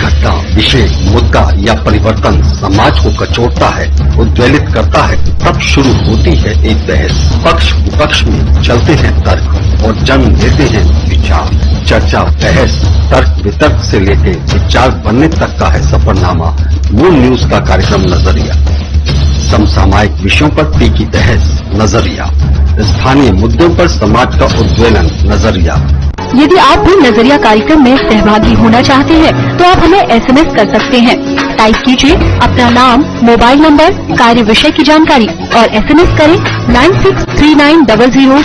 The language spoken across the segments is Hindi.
घटना, विषय, मुद्दा या परिवर्तन समाज को कचोटता है, उद्वेलित करता है, तब शुरू होती है एक बहस। पक्ष विपक्ष में चलते हैं तर्क और जन्म लेते हैं विचार। चर्चा, बहस, तर्क वितर्क से लेकर विचार बनने तक का है सफरनामा मून न्यूज का कार्यक्रम नजरिया। समसामयिक विषयों पर तीखी बहस, नजरिया। स्थानीय मुद्दों पर समाज का उद्वेलन, नजरिया। यदि आप भी नजरिया कार्यक्रम में सहभागी होना चाहते हैं तो आप हमें SMS कर सकते हैं। टाइप कीजिए अपना नाम, मोबाइल नंबर, कार्य विषय की जानकारी और SMS करें 963900।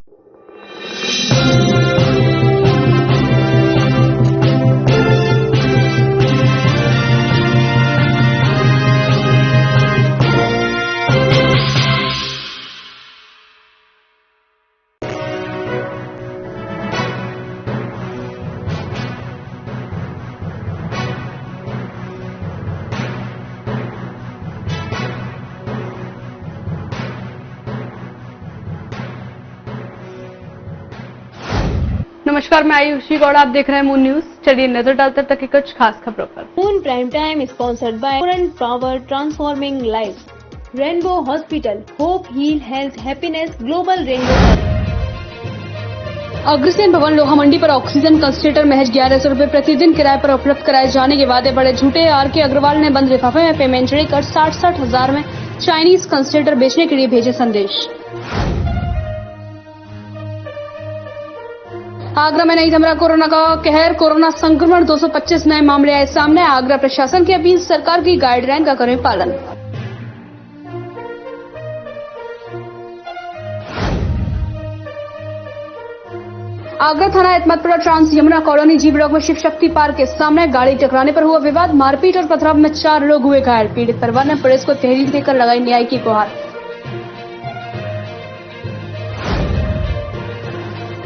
नमस्कार, मैं आयुषी गौड़, आप देख रहे हैं मून न्यूज। चलिए नजर डालते तक की कुछ खास खबरों पर। Moon prime time sponsored by Current power transforming life, rainbow hospital, hope heal health happiness, global rainbow. Agrasen Bhawan Loha मंडी पर ऑक्सीजन कंसंट्रेटर महज 1100 रुपए प्रतिदिन किराए पर उपलब्ध कराए जाने के वादे बड़े झूठे। RK अग्रवाल ने बंद लिफाफे में पेमेंट लेकर 60-60 हजार में चाइनीज कंसंट्रेटर बेचने के लिए भेजे संदेश। आगरा में नहीं थम कोरोना का कहर, कोरोना संक्रमण 225 नए मामले आए सामने। आगरा प्रशासन की अपील, सरकार की गाइडलाइन का करें पालन। आगरा थाना एतमतपुरा ट्रांस यमुना कॉलोनी जी ब्लॉक में शिव शक्ति पार्क के सामने गाड़ी टकराने पर हुआ विवाद। मारपीट और पथराव में 4 लोग हुए घायल। पीड़ित परिवार ने पुलिस को तहरीर देकर लगाई न्याय की गुहार।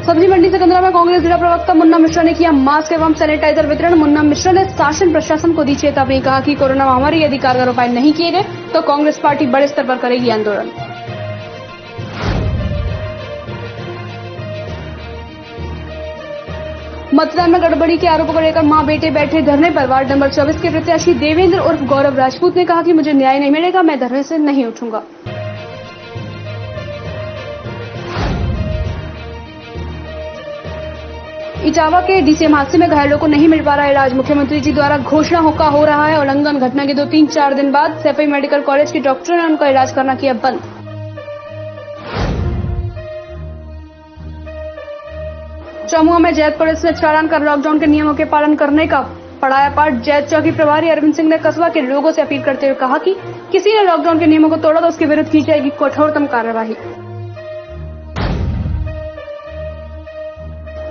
सब्जी मंडी सिकंदरा में कांग्रेस जिला प्रवक्ता मुन्ना मिश्रा ने किया मास्क एवं सैनिटाइजर वितरण। मुन्ना मिश्रा ने शासन प्रशासन को दी चेतावनी, कहा कि कोरोना महामारी यदि कारगर उपाय नहीं किए गए तो कांग्रेस पार्टी बड़े स्तर पर करेगी आंदोलन। मतदान में गड़बड़ी के आरोपों को लेकर मां बेटे बैठे धरने पर। वार्ड नंबर 24 के प्रत्याशी देवेंद्र उर्फ गौरव राजपूत ने कहा कि मुझे न्याय नहीं मिलेगा, मैं धरने से नहीं उठूंगा। इटावा के DCM हादसे में घायलों को नहीं मिल पा रहा इलाज। मुख्यमंत्री जी द्वारा घोषणा हो रहा है उल्लंघन। घटना के 2-3-4 दिन बाद सैफई मेडिकल कॉलेज के डॉक्टरों ने उनका इलाज करना किया बंद। चौमुआ में जैत पुलिस ने चालान कर लॉकडाउन के नियमों के पालन करने का पढ़ाया पाठ। जैत चौकी प्रभारी अरविंद सिंह ने कस्बा के लोगों से अपील करते हुए कहा कि किसी ने लॉकडाउन के नियमों को तोड़ा तो उसके विरुद्ध की जाएगी कठोरतम कार्यवाही।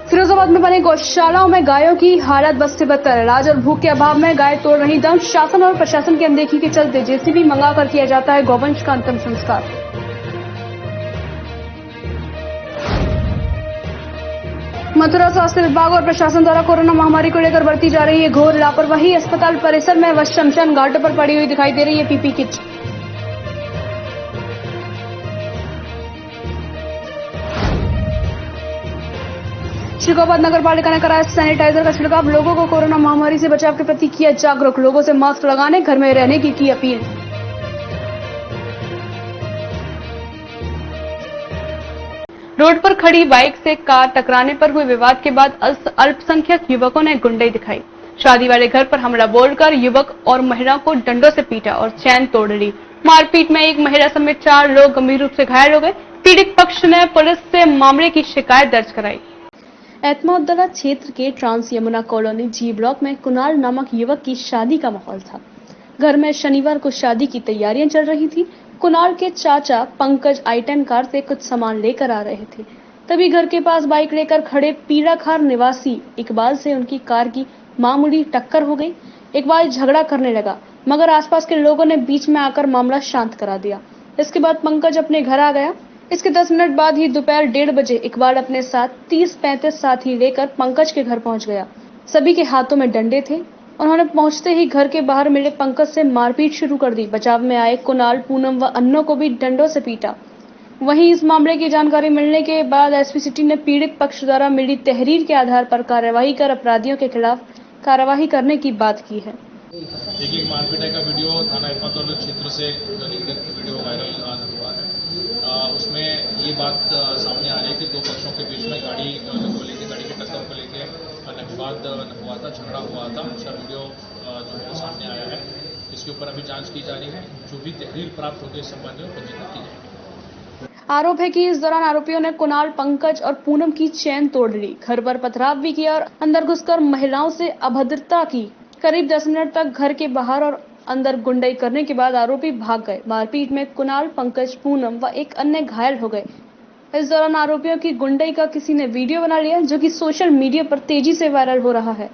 फिरोजाबाद में बने गौशालाओं में गायों की हालत बद से बदतर। इलाज और भूख के अभाव में गाय तोड़ रही दम। शासन और प्रशासन की अनदेखी के चलते JCB मंगाकर किया जाता है गौवंश का अंतिम संस्कार। मथुरा स्वास्थ्य विभाग और प्रशासन द्वारा कोरोना महामारी को लेकर बरती जा रही है घोर लापरवाही। अस्पताल परिसर में व शमशान घाटों पर पड़ी हुई दिखाई दे रही है PP किट। श्रीगोपाल नगर पालिका ने कराया सैनिटाइजर का छिड़काव। लोगों को कोरोना महामारी से बचाव के प्रति किया जागरूक। लोगों से मास्क लगाने, घर में रहने की अपील। रोड पर खड़ी बाइक से कार टकराने पर हुए विवाद के बाद अल्पसंख्यक युवकों ने गुंडई दिखाई। शादी वाले घर पर हमला बोलकर युवक और महिला को डंडों से पीटा और चैन तोड़ ली। मारपीट में एक महिला समेत 4 लोग गंभीर रूप से घायल हो गए। पीड़ित पक्ष ने पुलिस से मामले की शिकायत दर्ज कराई। एतमतपुरा क्षेत्र के ट्रांस यमुना कॉलोनी जी ब्लॉक में कुणाल नामक युवक की शादी का माहौल था। घर में शनिवार को शादी की तैयारियां चल रही थी। कुणाल के चाचा पंकज I-10 कार से कुछ सामान लेकर आ रहे थे। तभी घर के पास बाइक लेकर खड़े पीड़ाखार निवासी इकबाल से उनकी कार की मामूली टक्कर हो गई। इकबाल झगड़ा करने लगा, मगर आसपास के लोगों ने बीच में आकर मामला शांत करा दिया। इसके बाद पंकज अपने घर आ गया। इसके 10 मिनट बाद ही दोपहर 1:30 बजे इकबाल अपने साथ 30-35 साथी लेकर पंकज के घर पहुंच गया। सभी के हाथों में डंडे थे। उन्होंने पहुंचते ही घर के बाहर मिले पंकज से मारपीट शुरू कर दी। बचाव में आए कुणाल, पूनम व अन्नों को भी डंडों से पीटा। वहीं इस मामले की जानकारी मिलने के बाद SP सिटी ने पीड़ित पक्ष द्वारा मिली तहरीर के आधार पर कार्यवाही कर अपराधियों के खिलाफ कार्यवाही करने की बात की है। एक मारपीटाई का वीडियो थाना इफातुल्ला क्षेत्र से लीडर का वीडियो वायरल हुआ है। उसमें ये बात सामने आ रही है कि दो पक्षों के बीच में गाड़ी की टक्कर को लेके विवाद हुआ था, झगड़ा हुआ था। उसका वीडियो जो है सामने आया है। इसके ऊपर अभी जांच की जा रही है। जो भी तहरीर प्राप्त होगी इस संबंध में पंजीकृत की जाएगी। आरोप है कि इस दौरान आरोपियों ने कुणाल, पंकज और पूनम की चैन तोड़ ली, घर पर पथराव भी किया और अंदर घुसकर महिलाओं से अभद्रता की। करीब 10 मिनट तक घर के बाहर और अंदर गुंडाई करने के बाद आरोपी भाग गए। मारपीट में कुणाल, पंकज, पूनम व एक अन्य घायल हो गए। इस दौरान आरोपियों की गुंडाई का किसी ने वीडियो बना लिया, जो कि सोशल मीडिया पर तेजी से वायरल हो रहा है।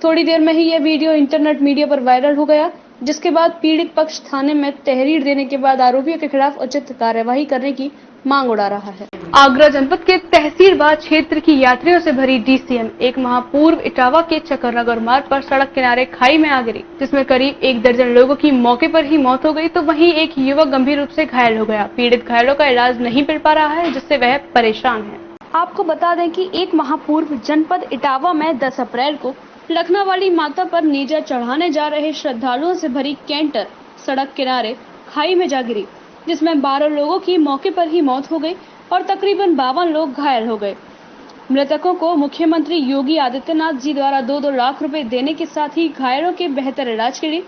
थोड़ी देर में ही यह वीडियो इंटरनेट मीडिया पर वायरल हो गया, जिसके बाद पीड़ित पक्ष थाने में तहरीर देने के बाद आरोपियों के खिलाफ उचित कार्यवाही करने की मांग उड़ा रहा है। आगरा जनपद के तहसीलबाद क्षेत्र की यात्रियों से भरी डीसीएम एक माह पूर्व इटावा के चक्करनगर मार्ग पर सड़क किनारे खाई में आ गिरी, जिसमें करीब 1 दर्जन लोगों की मौके पर ही मौत हो गई, तो वहीं एक युवक गंभीर रूप से घायल हो गया। पीड़ित घायलों का इलाज नहीं मिल पा रहा है, जिससे वह परेशान है। आपको बता दें कि 1 माह पूर्व जनपद इटावा में 10 अप्रैल को लखना वाली माता पर नेजा चढ़ाने जा रहे श्रद्धालुओं से भरी कैंटर सड़क किनारे खाई में जा गिरी, जिसमें 12 लोगों की मौके पर ही मौत हो गई और तकरीबन 52 लोग घायल हो गए। मृतकों को मुख्यमंत्री योगी आदित्यनाथ जी द्वारा 2-2 लाख रुपए देने के साथ ही घायलों के बेहतर इलाज के लिए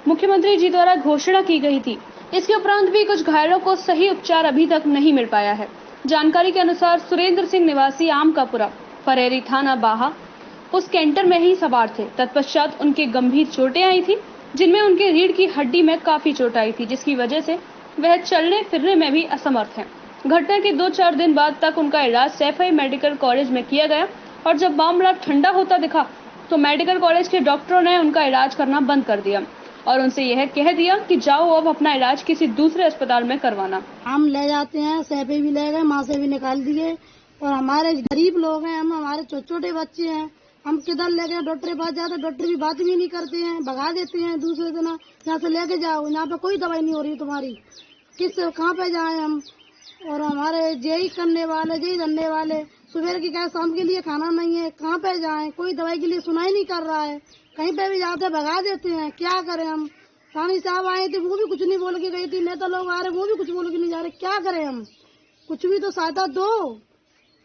मुख्यमंत्री जी द्वारा घोषणा की गई थी। इसके उपरांत भी कुछ घायलों को सही उपचार अभी तक नहीं मिल पाया है। जानकारी के अनुसार सुरेंद्र सिंह निवासी आमकापुरा, फरेरी थाना बाहा उस कैंटर में ही सवार थे। तत्पश्चात उनके गंभीर चोटें आई थी, जिनमें उनके रीढ़ की हड्डी में काफी चोट आई थी, जिसकी वजह से वह चलने फिरने में भी असमर्थ हैं। घटना के 2-4 दिन बाद तक उनका इलाज सैफई मेडिकल कॉलेज में किया गया और जब मामला ठंडा होता दिखा तो मेडिकल कॉलेज के डॉक्टरों ने उनका इलाज करना बंद कर दिया और उनसे यह कह दिया कि जाओ अब अपना इलाज किसी दूसरे अस्पताल में करवाना। हम ले जाते हैं, सैफई भी ले गए, माँ से भी निकाल दिए और हमारे गरीब लोग हैं, हमारे छोटे बच्चे हैं, हम किधर ले गए डॉक्टर के पास जाते, डॉक्टर भी बात भी नहीं करते हैं, भगा देते हैं दूसरे दिन, यहाँ से लेके जाओ, यहाँ पे कोई दवाई नहीं हो रही तुम्हारी, किस कहाँ पे जाए हम। और हमारे जेई करने वाले, जेई धरने वाले, सुबह की क्या शाम के लिए खाना नहीं है, कहाँ पे जाएं, कोई दवाई के लिए सुनाई नहीं कर रहा है, कहीं पे भी जाते भगा देते हैं, क्या करें हम। रानी साहब आए थे, वो भी कुछ नहीं बोल के गई थी, नेता लोग आ रहे वो भी कुछ बोल के नहीं जा रहे, क्या करें हम, कुछ भी तो सहायता दो।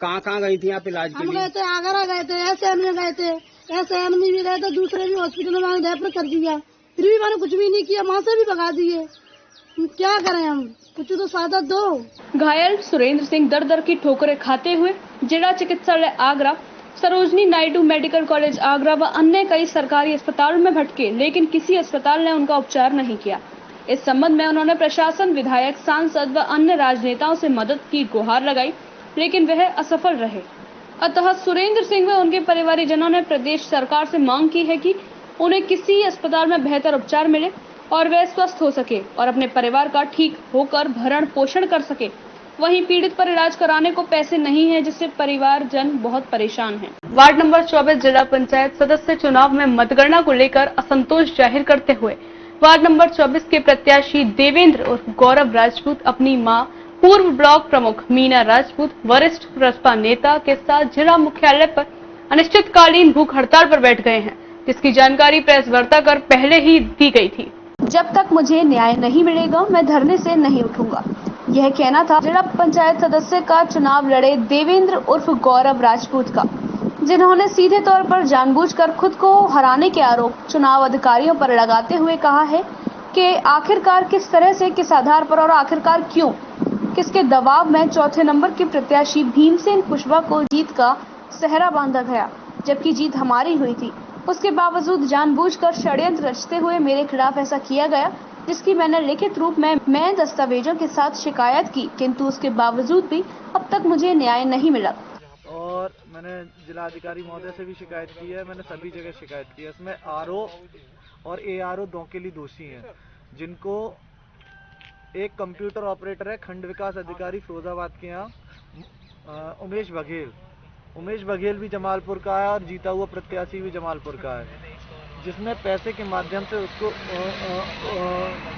कहाँ गई थी आप इलाज के लिए? हम गए थे आगरा, गए थे SN में, गए थे SN में भी गए थे, दूसरे भी हॉस्पिटल में रेफर कर दिया, फिर भी मैंने कुछ भी नहीं किया, वहाँ से भी भगा दिए, क्या करें हम, कुछ तो सहायता दो। घायल सुरेंद्र सिंह दर दर की ठोकरें खाते हुए जिला चिकित्सालय आगरा, सरोजनी नायडू मेडिकल कॉलेज आगरा व अन्य कई सरकारी अस्पतालों में भटके, लेकिन किसी अस्पताल ने उनका उपचार नहीं किया। इस संबंध में उन्होंने प्रशासन, विधायक, सांसद व अन्य राजनेताओं से मदद की गुहार लगाई, लेकिन वह असफल रहे। अतः सुरेंद्र सिंह व उनके परिवारजनों ने प्रदेश सरकार से मांग की है कि उन्हें किसी अस्पताल में बेहतर उपचार मिले और वे स्वस्थ हो सके और अपने परिवार का ठीक होकर भरण पोषण कर सके। वहीं पीड़ित पर इलाज कराने को पैसे नहीं है, जिससे परिवारजन बहुत परेशान हैं। वार्ड नंबर 24 जिला पंचायत सदस्य चुनाव में मतगणना को लेकर असंतोष जाहिर करते हुए वार्ड नंबर 24 के प्रत्याशी देवेंद्र उर्फ गौरव राजपूत अपनी मां, पूर्व ब्लॉक प्रमुख मीना राजपूत, वरिष्ठ प्रसपा नेता के साथ जिला मुख्यालय पर अनिश्चितकालीन भूख हड़ताल पर बैठ गए हैं, जिसकी जानकारी प्रेस वार्ता कर पहले ही दी गई थी। जब तक मुझे न्याय नहीं मिलेगा मैं धरने से नहीं उठूंगा, यह कहना था जिला पंचायत सदस्य का चुनाव लड़े देवेंद्र उर्फ गौरव राजपूत का, जिन्होंने सीधे तौर पर जानबूझकर खुद को हराने के आरोप चुनाव अधिकारियों पर लगाते हुए कहा है कि आखिरकार किस तरह से, किस आधार पर और आखिरकार क्यों, किसके दबाव में चौथे नंबर के प्रत्याशी भीमसेन कुशवाहा को जीत का सेहरा बांधा गया, जबकि जीत हमारी हुई थी। उसके बावजूद जानबूझकर षड्यंत्र रचते हुए मेरे खिलाफ ऐसा किया गया, जिसकी मैंने लिखित रूप में दस्तावेजों के साथ शिकायत की, किंतु उसके बावजूद भी अब तक मुझे न्याय नहीं मिला। और मैंने जिलाधिकारी महोदय से भी शिकायत की है, मैंने सभी जगह शिकायत की है। इसमें RO और ARO दोनों के लिए दोषी हैं, जिनको एक कंप्यूटर ऑपरेटर है खंड विकास अधिकारी फिरोजाबाद के यहाँ उमेश बघेल भी जमालपुर का है और जीता हुआ प्रत्याशी भी जमालपुर का है, जिसने पैसे के माध्यम से उसको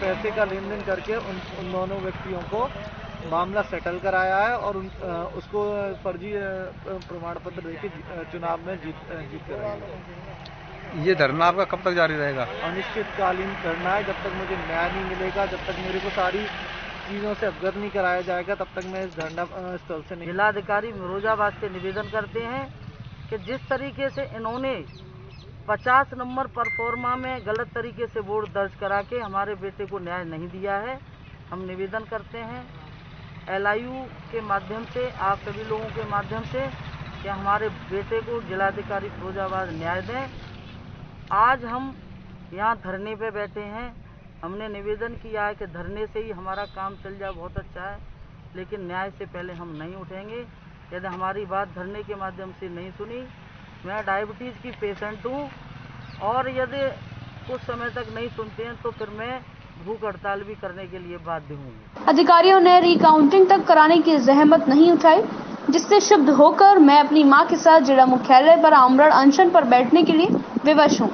पैसे का लेन देन करके उन दोनों व्यक्तियों को मामला सेटल कराया है और उसको फर्जी प्रमाण पत्र देके चुनाव में जीत कराई है। ये धरना आपका कब तक जारी रहेगा? अनिश्चितकालीन धरना है। जब तक मुझे न्याय नहीं मिलेगा, जब तक मेरे को सारी चीज़ों से अवगत नहीं कराया जाएगा, तब तक मैं इस धरना स्थल से नहीं। जिलाधिकारी फिरोजाबाद से निवेदन करते हैं कि जिस तरीके से इन्होंने 50 नंबर परफॉर्मा में गलत तरीके से वोट दर्ज करा के हमारे बेटे को न्याय नहीं दिया है, हम निवेदन करते हैं LIU के माध्यम से, आप सभी लोगों के माध्यम से, कि हमारे बेटे को जिलाधिकारी फिरोजाबाद न्याय दें। आज हम यहाँ धरने पे बैठे हैं। हमने निवेदन किया है कि धरने से ही हमारा काम चल जाए, बहुत अच्छा है, लेकिन न्याय से पहले हम नहीं उठेंगे। यदि हमारी बात धरने के माध्यम से नहीं सुनी, मैं डायबिटीज़ की पेशेंट हूँ, और यदि कुछ समय तक नहीं सुनते हैं तो फिर मैं भूख हड़ताल भी करने के लिए बाध्य हूँ। अधिकारियों ने रिकाउंटिंग तक कराने की जहमत नहीं उठाई, जिससे क्षुब्ध होकर मैं अपनी मां के साथ जिला मुख्यालय पर आमरण अनशन पर बैठने के लिए विवश हूं।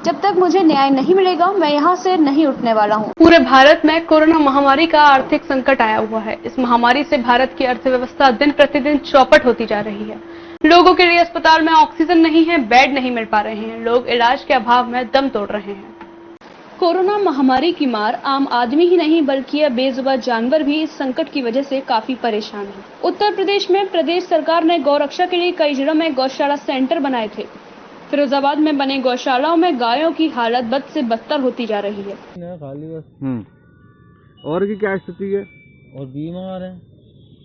जब तक मुझे न्याय नहीं मिलेगा, मैं यहां से नहीं उठने वाला हूं। पूरे भारत में कोरोना महामारी का आर्थिक संकट आया हुआ है। इस महामारी से भारत की अर्थव्यवस्था दिन प्रतिदिन चौपट होती जा रही है। लोगों के लिए अस्पताल में ऑक्सीजन नहीं है, बेड नहीं मिल पा रहे हैं, लोग इलाज के अभाव में दम तोड़ रहे हैं। कोरोना महामारी की मार आम आदमी ही नहीं बल्कि अब बेजुबान जानवर भी इस संकट की वजह से काफी परेशान हैं। उत्तर प्रदेश में प्रदेश सरकार ने गौरक्षा के लिए कई जिलों में गौशाला सेंटर बनाए थे। फिरोजाबाद में बने गौशालाओं में गायों की हालत बद से बदतर होती जा रही है। खाली बस। और की क्या स्थिति है? और बीमार है,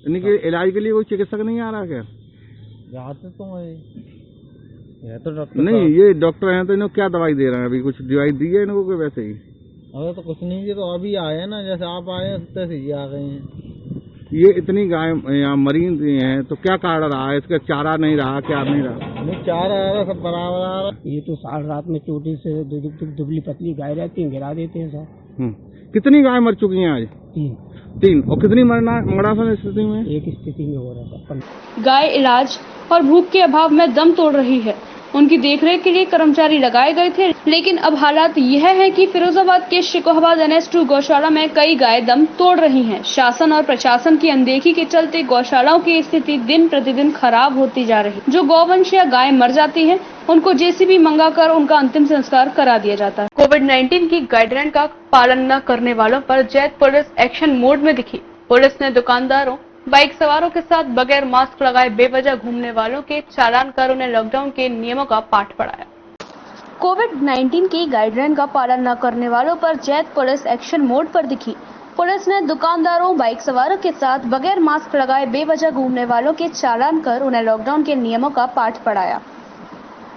इनके इलाज के लिए कोई चिकित्सक नहीं आ रहा क्या? जाते तो है तो डॉक्टर नहीं, ये डॉक्टर हैं तो इन्हें क्या दवाई दे रहे हैं? अभी कुछ दवाई दी है इनको वैसे ही? अरे तो कुछ नहीं, ये तो अभी आए हैं ना, जैसे आप आए हैं तैसे ये आ गए हैं। ये इतनी गाय यहाँ मरी हैं तो क्या कारण रहा है? इसका चारा नहीं रहा, क्या नहीं रहा? नहीं, चारा आ रहा, सब बराबर आ रहा। ये तो साल रात में चोटी से दुबली पतली गाय रहती है, गिरा देते हैं सब। कितनी गाय मर चुकी हैं आज? 3। और कितनी मरा स्थिति में? एक स्थिति में हो रहा था। गाय इलाज और भूख के अभाव में दम तोड़ रही है। उनकी देखरेख के लिए कर्मचारी लगाए गए थे, लेकिन अब हालात यह है कि फिरोजाबाद के शिकोहाबाद NS2 गौशाला में कई गाय दम तोड़ रही हैं। शासन और प्रशासन की अनदेखी के चलते गौशालाओं की स्थिति दिन प्रतिदिन खराब होती जा रही है। जो गौवंश या गाय मर जाती हैं, उनको JCB मंगाकर उनका अंतिम संस्कार करा दिया जाता है। कोविड-19 की गाइडलाइन का पालन न करने वालों पर जैत पुलिस एक्शन मोड में दिखी। पुलिस ने दुकानदारों, बाइक सवारों के साथ बगैर मास्क लगाए बेवजह घूमने वालों के चालान कर उन्हें लॉकडाउन के नियमों का पाठ पढ़ाया। कोविड-19 की गाइडलाइन का पालन न करने वालों पर जैत पुलिस एक्शन मोड पर दिखी। पुलिस ने दुकानदारों, बाइक सवारों के साथ बगैर मास्क लगाए बेवजह घूमने वालों के चालान कर उन्हें लॉकडाउन के नियमों का पाठ पढ़ाया।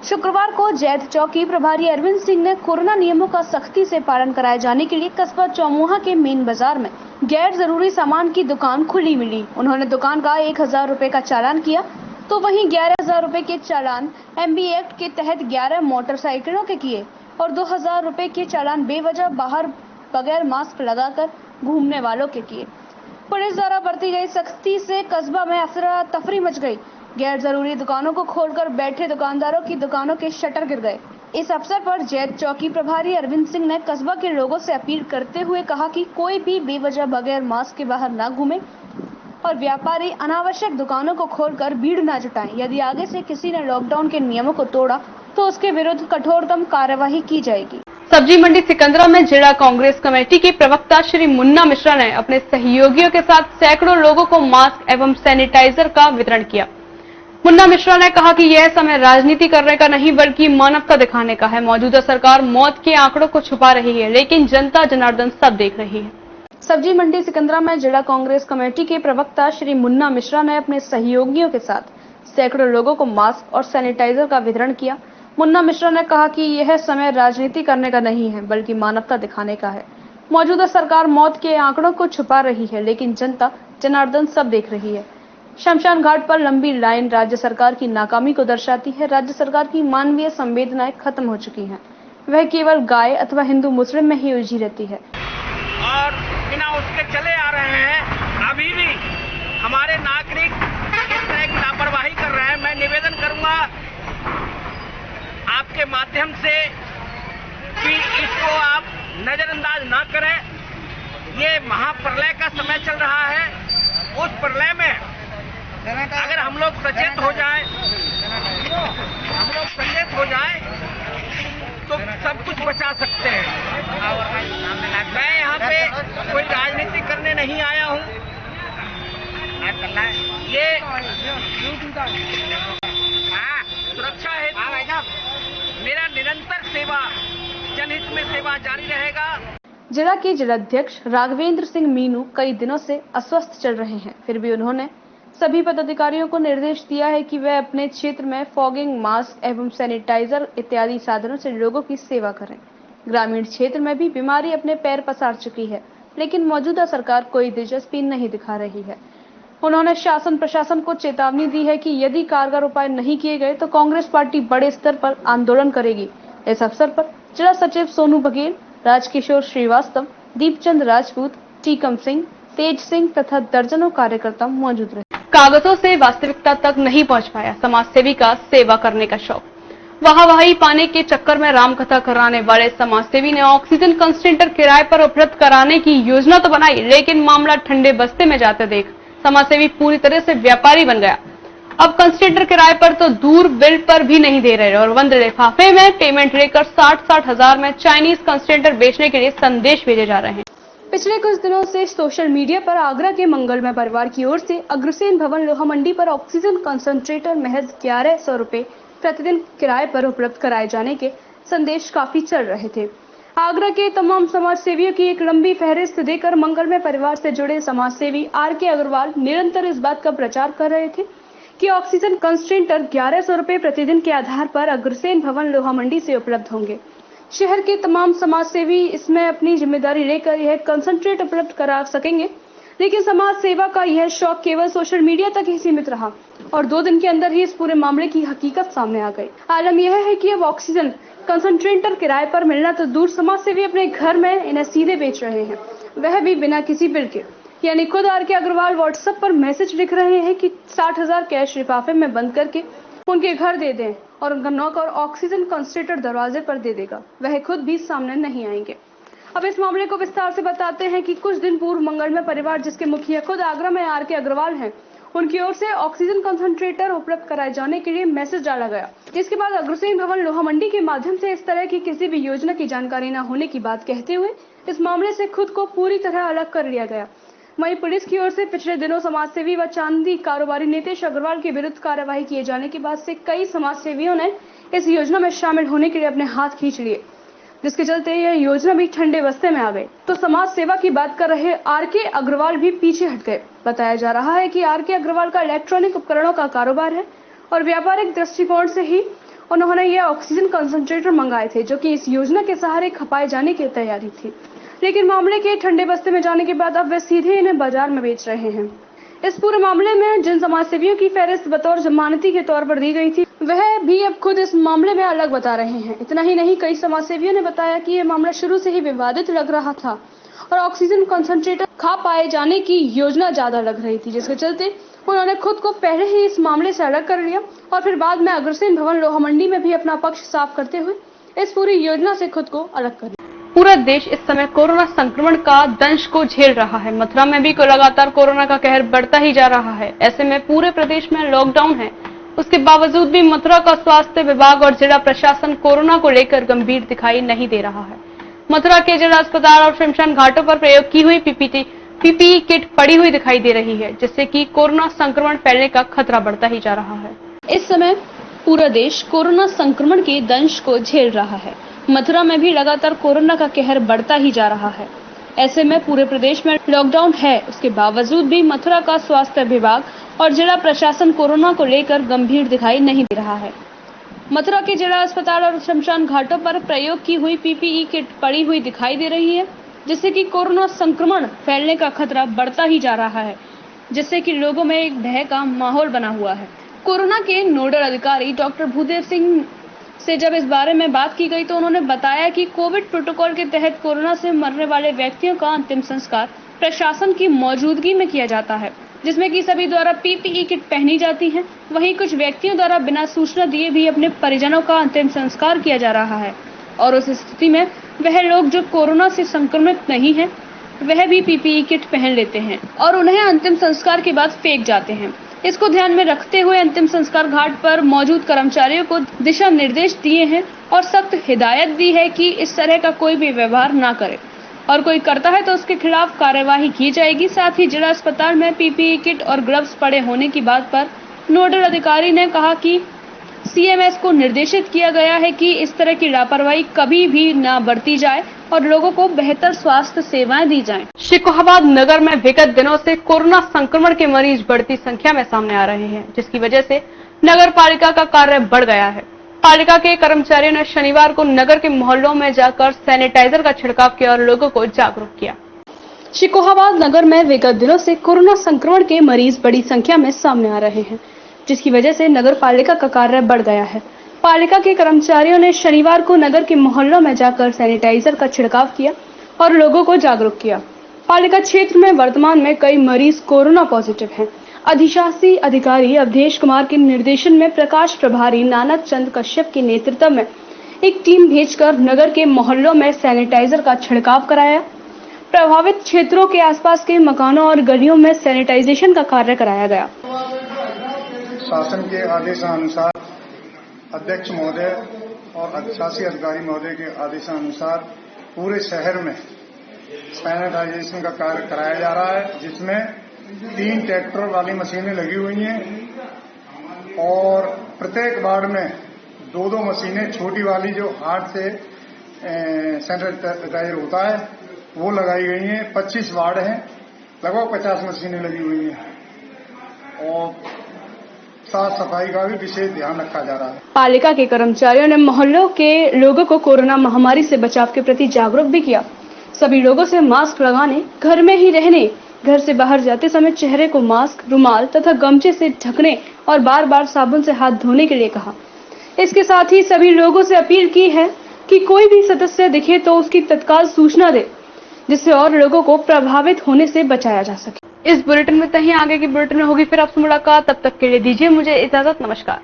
शुक्रवार को जैत चौकी प्रभारी अरविंद सिंह ने कोरोना नियमों का सख्ती से पालन कराए जाने के लिए कस्बा चौमुहा के मेन बाजार में गैर जरूरी सामान की दुकान खुली मिली। उन्होंने दुकान का 1000 रुपए का चालान किया, तो वहीं 11,000 रुपए के चालान MB एक्ट के तहत 11 मोटरसाइकिलों के किए और 2,000 रुपए के चालान बेवजह बाहर बगैर मास्क लगाकर घूमने वालों के किए। पुलिस द्वारा बरती गई सख्ती से कस्बा में अफरा तफरी मच गई। गैर जरूरी दुकानों को खोलकर बैठे दुकानदारों की दुकानों के शटर गिर गए। इस अवसर पर जैत चौकी प्रभारी अरविंद सिंह ने कस्बा के लोगों से अपील करते हुए कहा कि कोई भी बेवजह बगैर मास्क के बाहर न घूमे और व्यापारी अनावश्यक दुकानों को खोलकर भीड़ न जुटाएं। यदि आगे से किसी ने लॉकडाउन के नियमों को तोड़ा तो उसके विरुद्ध कठोरतम कार्यवाही की जाएगी। सब्जी मंडी सिकंदरा में जिला कांग्रेस कमेटी के प्रवक्ता श्री मुन्ना मिश्रा ने अपने सहयोगियों के साथ सैकड़ों लोगों को मास्क एवं सैनिटाइजर का वितरण किया। मुन्ना मिश्रा ने कहा कि यह समय राजनीति करने का नहीं बल्कि मानवता दिखाने का है। मौजूदा सरकार मौत के आंकड़ों को छुपा रही है, लेकिन जनता जनार्दन सब देख रही है। सब्जी मंडी सिकंदरा में जिला कांग्रेस कमेटी के प्रवक्ता श्री मुन्ना मिश्रा ने अपने सहयोगियों के साथ सैकड़ों लोगों को मास्क और सैनिटाइजर का वितरण किया। मुन्ना मिश्रा ने कहा कि यह समय राजनीति करने का नहीं है बल्कि मानवता दिखाने का है। मौजूदा सरकार मौत के आंकड़ों को छुपा रही है, लेकिन जनता जनार्दन सब देख रही है। शमशान घाट पर लंबी लाइन राज्य सरकार की नाकामी को दर्शाती है। राज्य सरकार की मानवीय संवेदनाएं खत्म हो चुकी हैं। वह केवल गाय अथवा हिंदू मुस्लिम में ही उलझी रहती है और बिना उसके चले आ रहे हैं। अभी भी हमारे नागरिक इस तरह की लापरवाही कर रहे हैं। मैं निवेदन करूंगा आपके माध्यम से कि इसको आप नजरअंदाज ना करें। ये महाप्रलय का समय चल रहा है। उस प्रलय में अगर हम लोग सचेत हो जाएं तो सब कुछ बचा सकते हैं। मैं यहाँ पे कोई राजनीति करने नहीं आया हूँ। ये सुरक्षा है, मेरा निरंतर सेवा, जनहित में सेवा जारी रहेगा। जिला के जिलाध्यक्ष राघवेंद्र सिंह मीनू कई दिनों से अस्वस्थ चल रहे हैं, फिर भी उन्होंने सभी पदाधिकारियों को निर्देश दिया है कि वह अपने क्षेत्र में फॉगिंग, मास्क एवं सैनिटाइजर इत्यादि साधनों से लोगों की सेवा करें। ग्रामीण क्षेत्र में भी बीमारी अपने पैर पसार चुकी है, लेकिन मौजूदा सरकार कोई दिलचस्पी नहीं दिखा रही है। उन्होंने शासन प्रशासन को चेतावनी दी है कि यदि कारगर उपाय नहीं किए गए तो कांग्रेस पार्टी बड़े स्तर पर आंदोलन करेगी। इस अवसर पर जिला सचिव सोनू बघेल, राजकिशोर श्रीवास्तव, दीपचंद राजपूत, टीकम सिंह, तेज सिंह तथा दर्जनों कार्यकर्ता मौजूद रहे। कागजों से वास्तविकता तक नहीं पहुंच पाया समाजसेवी का सेवा करने का शौक। वाहवाही पाने के चक्कर में रामकथा कराने वाले समाजसेवी ने ऑक्सीजन कंसंट्रेटर किराए पर उपलब्ध कराने की योजना तो बनाई, लेकिन मामला ठंडे बस्ते में जाते देख समाजसेवी पूरी तरह से व्यापारी बन गया। अब कंसंट्रेटर किराए पर तो दूर, बिल पर भी नहीं दे रहे और बंद लिफाफे में पेमेंट लेकर 60-60 हजार में चाइनीज कंसंट्रेटर बेचने के लिए संदेश भेजे जा रहे हैं। पिछले कुछ दिनों से सोशल मीडिया पर आगरा के मंगलमय परिवार की ओर से अग्रसेन भवन लोहा मंडी पर ऑक्सीजन कंसंट्रेटर महज 1100 रुपए प्रतिदिन किराए पर उपलब्ध कराए जाने के संदेश काफी चल रहे थे। आगरा के तमाम समाज सेवियों की एक लंबी फहरिस्त देकर मंगलमय परिवार से जुड़े समाज सेवी आर.के. अग्रवाल निरंतर इस बात का प्रचार कर रहे थे कि ऑक्सीजन कंसंट्रेटर 1100 रुपए प्रतिदिन के आधार पर अग्रसेन भवन लोहा मंडी से उपलब्ध होंगे। शहर के तमाम समाज सेवी इसमें अपनी जिम्मेदारी लेकर यह कंसंट्रेट उपलब्ध करा सकेंगे, लेकिन समाज सेवा का यह शौक केवल सोशल मीडिया तक ही सीमित रहा और 2 दिन के अंदर ही इस पूरे मामले की हकीकत सामने आ गई। आलम यह है कि अब ऑक्सीजन कंसंट्रेटर किराए पर मिलना तो दूर, समाज सेवी अपने घर में इन्हें सीधे बेच रहे हैं, वह भी बिना किसी बिल के। यानी खुद आर.के. अग्रवाल व्हाट्सएप पर मैसेज लिख रहे हैं कि 60,000 कैश लिफाफे में बंद करके उनके घर दे दें और उनका नौकर ऑक्सीजन कंसंट्रेटर दरवाजे पर दे देगा, वह खुद भी सामने नहीं आएंगे। अब इस मामले को विस्तार से बताते हैं कि कुछ दिन पूर्व मंगलमय परिवार, जिसके मुखिया खुद आगरा में आर.के. अग्रवाल हैं, उनकी ओर से ऑक्सीजन कंसंट्रेटर उपलब्ध कराए जाने के लिए मैसेज डाला गया। इसके बाद अग्रसेन भवन लोहा मंडी के माध्यम से इस तरह की किसी भी योजना की जानकारी न होने की बात कहते हुए इस मामले से खुद को पूरी तरह अलग कर लिया गया। वहीं पुलिस की ओर से पिछले दिनों समाजसेवी व चांदी कारोबारी नीतीश अग्रवाल के विरुद्ध कार्यवाही किए जाने के बाद से कई समाजसेवियों ने इस योजना में शामिल होने के लिए अपने हाथ खींच लिए, जिसके चलते यह योजना भी ठंडे बस्ते में आ गई। तो समाज सेवा की बात कर रहे आर.के. अग्रवाल भी पीछे हट गए। बताया जा रहा है कि आर.के. अग्रवाल का इलेक्ट्रॉनिक उपकरणों का कारोबार है और व्यापारिक दृष्टिकोण से ही उन्होंने ये ऑक्सीजन कंसंट्रेटर मंगाए थे, जो कि इस योजना के सहारे खपाए जाने की तैयारी थी। लेकिन मामले के ठंडे बस्ते में जाने के बाद अब वे सीधे इन्हें बाजार में बेच रहे हैं। इस पूरे मामले में जिन समाजसेवियों की फहरिस्त बतौर जमानती के तौर पर दी गई थी, वह भी अब खुद इस मामले में अलग बता रहे हैं। इतना ही नहीं, कई समाजसेवियों ने बताया कि यह मामला शुरू से ही विवादित लग रहा था और ऑक्सीजन कंसंट्रेटर खा पाए जाने की योजना ज्यादा लग रही थी, जिसके चलते उन्होंने खुद को पहले ही इस मामले से अलग कर लिया और फिर बाद में अग्रसेन भवन लोहा मंडी में भी अपना पक्ष साफ करते हुए इस पूरी योजना से खुद को अलग कर लिया। पूरा देश इस समय कोरोना संक्रमण का दंश को झेल रहा है। मथुरा में भी लगातार कोरोना का कहर बढ़ता ही जा रहा है। ऐसे में पूरे प्रदेश में लॉकडाउन है, उसके बावजूद भी मथुरा का स्वास्थ्य विभाग और जिला प्रशासन कोरोना को लेकर गंभीर दिखाई नहीं दे रहा है। मथुरा के जिला अस्पताल और शमशान घाटों पर प्रयोग की हुई पीपीई किट पड़ी हुई दिखाई दे रही है, जिससे कि कोरोना संक्रमण फैलने का खतरा बढ़ता ही जा रहा है। इस समय पूरा देश कोरोना संक्रमण के दंश को झेल रहा है। मथुरा में भी लगातार कोरोना का कहर बढ़ता ही जा रहा है। ऐसे में पूरे प्रदेश में लॉकडाउन है, उसके बावजूद भी मथुरा का स्वास्थ्य विभाग और जिला प्रशासन कोरोना को लेकर गंभीर दिखाई नहीं दे रहा है। मथुरा के जिला अस्पताल और शमशान घाटों पर प्रयोग की हुई पीपीई किट पड़ी हुई दिखाई दे रही है, जिससे कि कोरोना संक्रमण फैलने का खतरा बढ़ता ही जा रहा है, जिससे कि लोगों में एक भय का माहौल बना हुआ है। कोरोना के नोडल अधिकारी डॉक्टर भूदेव सिंह से जब इस बारे में बात की गई तो उन्होंने बताया कि कोविड प्रोटोकॉल के तहत कोरोना से मरने वाले व्यक्तियों का अंतिम संस्कार प्रशासन की मौजूदगी में किया जाता है, जिसमें कि सभी द्वारा पीपीई किट पहनी जाती है। वहीं कुछ व्यक्तियों द्वारा बिना सूचना दिए भी अपने परिजनों का अंतिम संस्कार किया जा रहा है और उस स्थिति में वह लोग जो कोरोना से संक्रमित नहीं है वह भी पीपीई किट पहन लेते हैं और उन्हें अंतिम संस्कार के बाद फेंक जाते हैं। इसको ध्यान में रखते हुए अंतिम संस्कार घाट पर मौजूद कर्मचारियों को दिशा निर्देश दिए हैं और सख्त हिदायत दी है कि इस तरह का कोई भी व्यवहार ना करे और कोई करता है तो उसके खिलाफ कार्यवाही की जाएगी। साथ ही जिला अस्पताल में पीपीई किट और ग्लव्स पड़े होने की बात पर नोडल अधिकारी ने कहा कि सीएमएस को निर्देशित किया गया है कि इस तरह की लापरवाही कभी भी न बरती जाए और लोगों को बेहतर स्वास्थ्य सेवाएं दी जाएं। शिकोहाबाद नगर में विगत दिनों से कोरोना संक्रमण के मरीज बढ़ती संख्या में सामने आ रहे हैं, जिसकी वजह से नगर पालिका का कार्य बढ़ गया है। पालिका के कर्मचारियों ने शनिवार को नगर के मोहल्लों में जाकर सैनिटाइजर का छिड़काव किया और लोगों को जागरूक किया। शिकोहाबाद नगर में विगत दिनों से कोरोना संक्रमण के मरीज बड़ी संख्या में सामने आ रहे हैं, जिसकी वजह से नगर पालिका का कार्य बढ़ गया है। पालिका के कर्मचारियों ने शनिवार को नगर के मोहल्लों में जाकर सैनिटाइजर का छिड़काव किया और लोगों को जागरूक किया। पालिका क्षेत्र में वर्तमान में कई मरीज कोरोना पॉजिटिव हैं। अधिशासी अधिकारी अवधेश कुमार के निर्देशन में प्रकाश प्रभारी नानक चंद कश्यप के नेतृत्व में एक टीम भेजकर नगर के मोहल्लों में सैनिटाइजर का छिड़काव कराया। प्रभावित क्षेत्रों के आसपास के मकानों और गलियों में सैनिटाइजेशन का कार्य कराया गया। शासन के आदेशानुसार अध्यक्ष महोदय और अधिशासी अधिकारी महोदय के आदेशानुसार पूरे शहर में सैनिटाइजेशन का कार्य कराया जा रहा है, जिसमें 3 ट्रैक्टर वाली मशीनें लगी हुई हैं और प्रत्येक वार्ड में 2-2 मशीनें छोटी वाली जो हाथ से सैनिटाइजर होता है वो लगाई गई हैं। 25 वार्ड हैं, लगभग 50 मशीनें लगी हुई हैं और साफ सफाई का भी विशेष ध्यान रखा जा रहा है। पालिका के कर्मचारियों ने मोहल्लों के लोगों को कोरोना महामारी से बचाव के प्रति जागरूक भी किया। सभी लोगों से मास्क लगाने, घर में ही रहने, घर से बाहर जाते समय चेहरे को मास्क, रुमाल तथा गमछे से ढकने और बार बार साबुन से हाथ धोने के लिए कहा। इसके साथ ही सभी लोगों से अपील की है कि कोई भी सदस्य दिखे तो उसकी तत्काल सूचना दे, जिससे और लोगों को प्रभावित होने से बचाया जा सके। इस बुलेटिन में कहीं आगे की बुलेटिन में होगी फिर आपसे मुलाकात। तब तक के लिए दीजिए मुझे इजाजत। नमस्कार।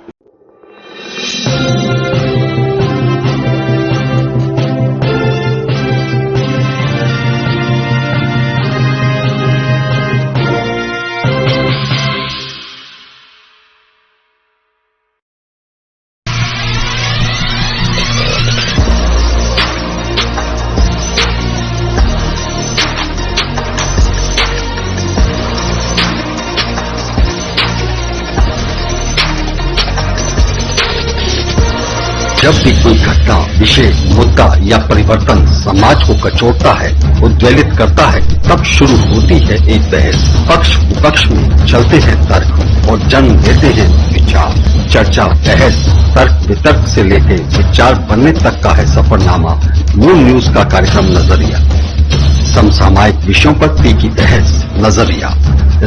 जब भी कोई घटना, विषय, मुद्दा या परिवर्तन समाज को कचोटता है, उद्वेलित करता है, तब शुरू होती है एक बहस। पक्ष विपक्ष में चलते हैं तर्क और जन्म देते हैं विचार। चर्चा, बहस, तर्क वितर्क से लेकर विचार बनने तक का है सफरनामा मूल न्यूज का कार्यक्रम नजरिया। समसामयिक विषयों पर तीखी बहस, नजरिया।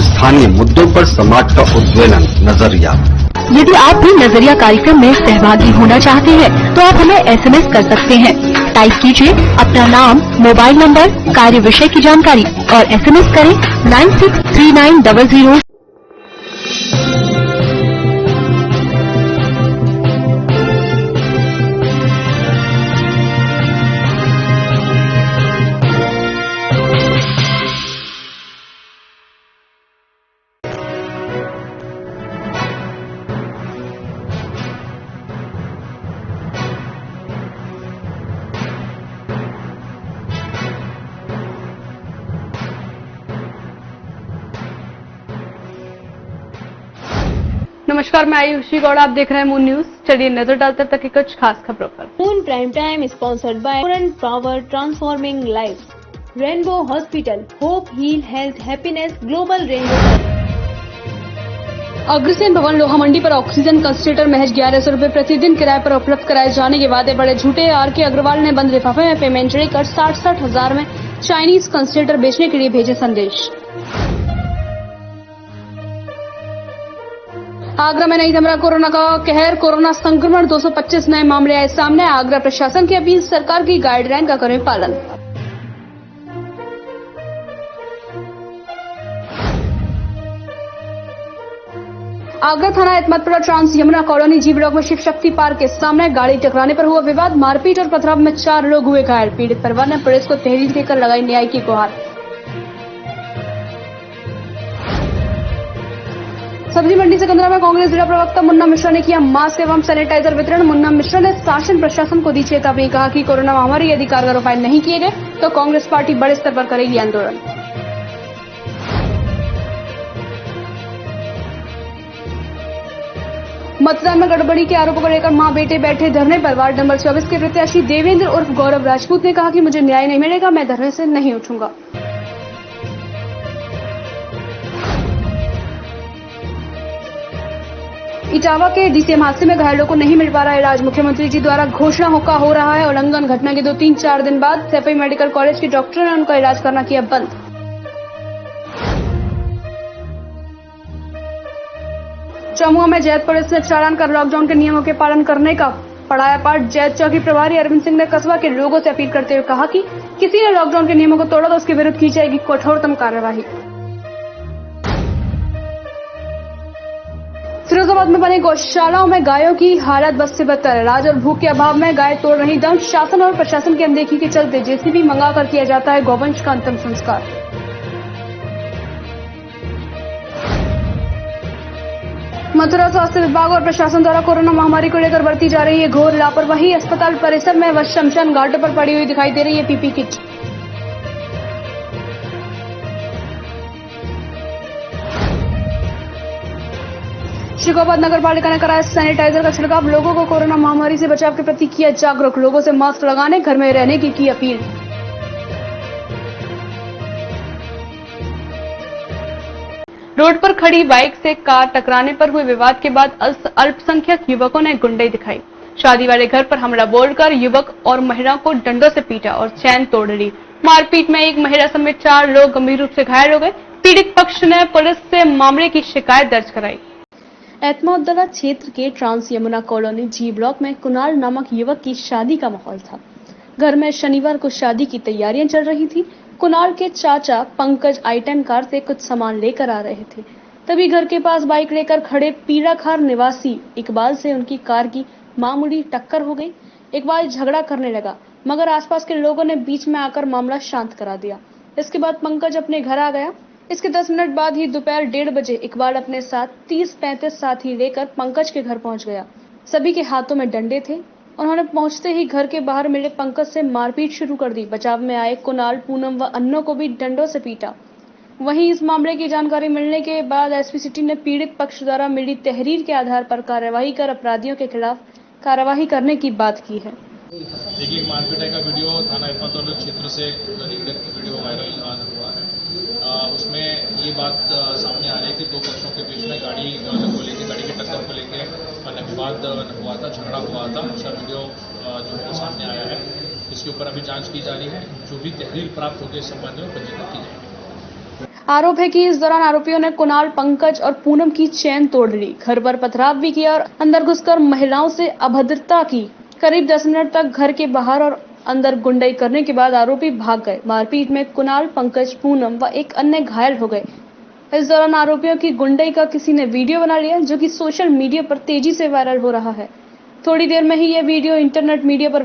स्थानीय मुद्दों पर समाज का उद्वेलन, नजरिया। यदि आप भी नजरिया कार्यक्रम में सहभागी होना चाहते हैं तो आप हमें एसएमएस कर सकते हैं। टाइप कीजिए अपना नाम, मोबाइल नंबर, कार्य विषय की जानकारी और एसएमएस करें 963900। नमस्कार, मैं आयुषी गौड़, आप देख रहे हैं मून न्यूज। चलिए नजर डालते तक की कुछ खास खबरों पर। Moon prime time sponsored by Current power transforming life, rainbow hospital, hope heal health happiness, global rainbow. Agrasen Bhawan Loha मंडी पर ऑक्सीजन कंसंट्रेटर महज 1100 रुपए प्रतिदिन किराए पर उपलब्ध कराए जाने के वादे बड़े झूठे। आर.के. अग्रवाल ने बंद लिफाफे में पेमेंट लेकर 60-60 हजार में चाइनीज कंसंट्रेटर बेचने के लिए भेजे संदेश। आगरा में नहीं थम कोरोना का कहर, कोरोना संक्रमण 225 नए मामले आए सामने। आगरा प्रशासन की अपील, सरकार की गाइडलाइन का करें पालन। आगरा थाना एतमतपुरा ट्रांस यमुना कॉलोनी जी ब्लॉक में शिव शक्ति पार्क के सामने गाड़ी टकराने पर हुआ विवाद, मारपीट और पथराव में 4 लोग हुए घायल। पीड़ित परिवार ने पुलिस को तहरीर देकर लगाई न्याय की गुहार। सब्जी मंडी सिकंदरा में कांग्रेस जिला प्रवक्ता मुन्ना मिश्रा ने किया मास्क एवं सैनिटाइजर वितरण। मुन्ना मिश्रा ने शासन प्रशासन को दी चेतावनी, कहा कि कोरोना महामारी यदि कारगर उपाय नहीं किए गए तो कांग्रेस पार्टी बड़े स्तर पर करेगी आंदोलन। मतदान में गड़बड़ी के आरोपों को लेकर मां बेटे बैठे धरने पर। वार्ड नंबर 24 के प्रत्याशी देवेंद्र उर्फ गौरव राजपूत ने कहा कि मुझे न्याय नहीं मिलेगा, मैं धरने से नहीं उठूंगा। इटावा के डीसीएम हादसे में घायलों को नहीं मिल पा रहा इलाज। मुख्यमंत्री जी द्वारा घोषणा हो रहा है उल्लंघन। घटना के 2-3-4 दिन बाद सैफई मेडिकल कॉलेज के डॉक्टर ने उनका इलाज करना किया बंद। चमुआ में जैत पुलिस ने चालान कर लॉकडाउन के नियमों के पालन करने का पढ़ाया पाठ। जैत चौकी प्रभारी अरविंद सिंह ने कस्बा के लोगों से अपील करते हुए कहा कि किसी ने लॉकडाउन के नियमों को तोड़ा तो उसके विरुद्ध की जाएगी कठोरतम कार्यवाही। फिरोजाबाद में बने गौशालाओं में गायों की हालत बद से बदतर। अनाज और भूख के अभाव में गाय तोड़ रही दम। शासन और प्रशासन की अनदेखी के चलते जेसीबी मंगाकर किया जाता है गौवंश का अंतिम संस्कार। मथुरा स्वास्थ्य विभाग और प्रशासन द्वारा कोरोना महामारी को लेकर बरती जा रही है घोर लापरवाही। अस्पताल परिसर में व शमशान घाटों पर पड़ी हुई दिखाई दे रही है पीपी किट। श्रीगोपाल नगर पालिका ने कराया सैनिटाइजर का छिड़काव। लोगों को कोरोना महामारी से बचाव के प्रति किया जागरूक। लोगों से मास्क लगाने, घर में रहने की अपील। रोड पर खड़ी बाइक से कार टकराने पर हुए विवाद के बाद अल्पसंख्यक युवकों ने गुंडई दिखाई। शादी वाले घर पर हमला बोलकर युवक और महिला को डंडों से पीटा और चैन तोड़ ली। मारपीट में एक महिला समेत 4 लोग गंभीर रूप से घायल हो गए। पीड़ित पक्ष ने पुलिस से मामले की शिकायत दर्ज कराई। एतमाउद्दौला क्षेत्र के ट्रांस यमुना कॉलोनी जी ब्लॉक में कुणाल नामक युवक की शादी का माहौल था। घर में शनिवार को शादी की तैयारियां चल रही थी। कुणाल के चाचा पंकज आइटम कार से कुछ सामान लेकर आ रहे थे। तभी घर के पास बाइक लेकर खड़े पीड़ाखार निवासी इकबाल से उनकी कार की मामूली टक्कर हो गई। इकबाल झगड़ा करने लगा, मगर आसपास के लोगों ने बीच में आकर मामला शांत करा दिया। इसके बाद पंकज अपने घर आ गया। इसके 10 मिनट बाद ही दोपहर 1:30 बजे इकबाल अपने साथ 30-35 साथी लेकर पंकज के घर पहुंच गया। सभी के हाथों में डंडे थे। उन्होंने पहुंचते ही घर के बाहर मिले पंकज से मारपीट शुरू कर दी। बचाव में आए कुणाल, पूनम व अन्यों को भी डंडों से पीटा। वहीं इस मामले की जानकारी मिलने के बाद एसपी सिटी ने पीड़ित पक्ष द्वारा मिली तहरीर के आधार पर कार्यवाही कर अपराधियों के खिलाफ कार्यवाही करने की बात की है। देखिए, मारपीट का वीडियो थाना एतमाउद्दौला क्षेत्र से वीडियो वायरल हुआ है। उसमें ये बात सामने आ रही थी 2 पक्षों के बीच में गाड़ी की टक्कर को लेके विवाद हुआ था, झगड़ा हुआ था। उसका वीडियो जो है सामने आया है। इसके ऊपर अभी जांच की जा रही है। जो भी तहरीर प्राप्त होगी इस संबंध में पंजीकृत की जाएगी। आरोप है कि इस दौरान आरोपियों ने कुणाल, पंकज और पूनम की चैन तोड़ ली, घर पर पथराव भी किया और अंदर घुसकर महिलाओं से अभद्रता की। करीब 10 मिनट तक घर के बाहर और अंदर गुंडाई करने के बाद आरोपी भाग गए। मारपीट में कुणाल, पंकज, पूनम व एक अन्य घायल हो गए। इस दौरान आरोपियों की गुंडाई का किसी ने वीडियो बना लिया, जो कि सोशल मीडिया पर तेजी से वायरल हो रहा है। थोड़ी देर में ही यह वीडियो इंटरनेट मीडिया पर